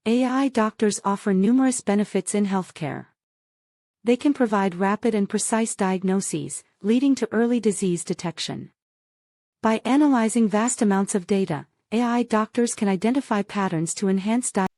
AI doctors offer numerous benefits in healthcare. They can provide rapid and precise diagnoses, leading to early disease detection. By analyzing vast amounts of data, AI doctors can identify patterns to enhance diagnosis.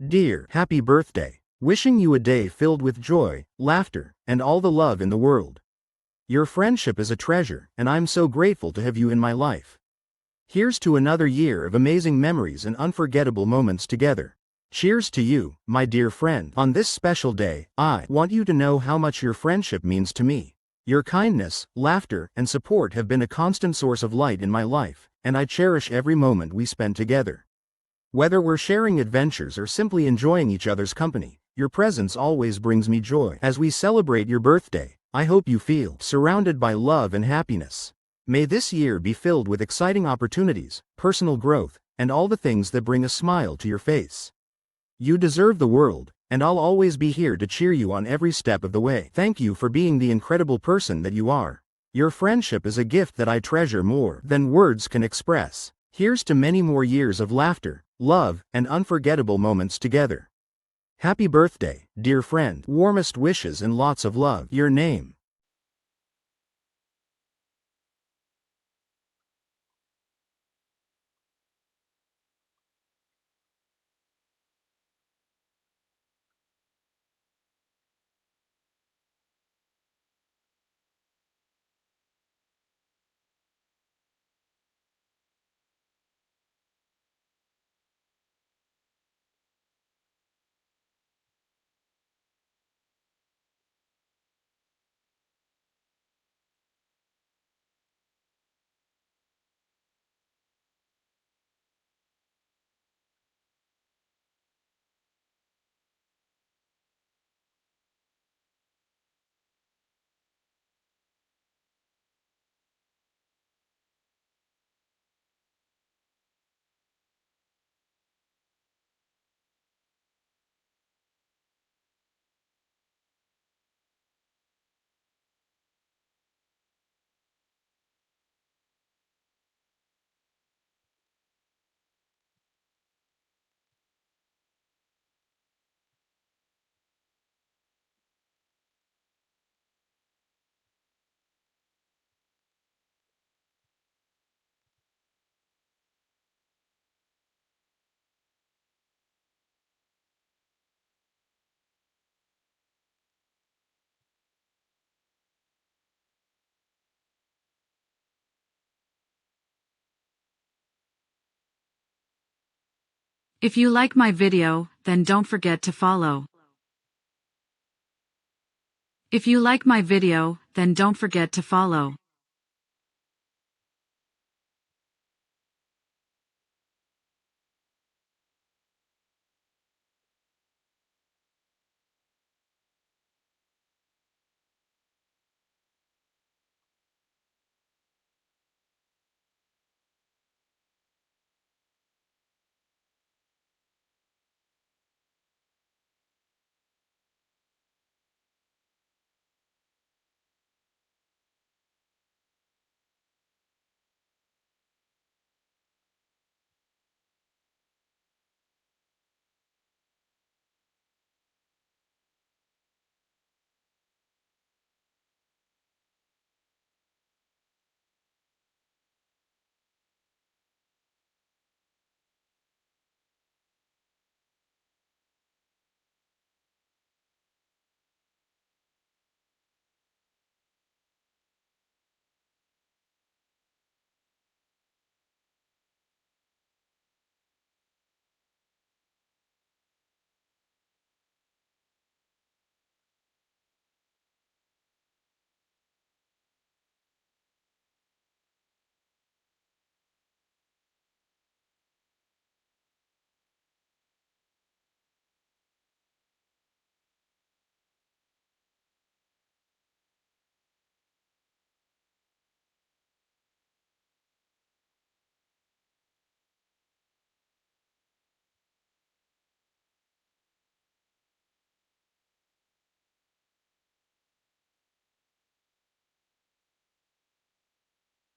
Dear, happy birthday. Wishing you a day filled with joy, laughter, and all the love in the world. Your friendship is a treasure, and I'm so grateful to have you in my life. Here's to another year of amazing memories and unforgettable moments together. Cheers to you, my dear friend. On this special day, I want you to know how much your friendship means to me. Your kindness, laughter, and support have been a constant source of light in my life, and I cherish every moment we spend together. Whether we're sharing adventures or simply enjoying each other's company, your presence always brings me joy. As we celebrate your birthday, I hope you feel surrounded by love and happiness. May this year be filled with exciting opportunities, personal growth, and all the things that bring a smile to your face. You deserve the world, and I'll always be here to cheer you on every step of the way. Thank you for being the incredible person that you are. Your friendship is a gift that I treasure more than words can express. Here's to many more years of laughter, love, and unforgettable moments together. Happy birthday, dear friend. Warmest wishes and lots of love. Your name. If you like my video, then don't forget to follow. If you like my video, then don't forget to follow.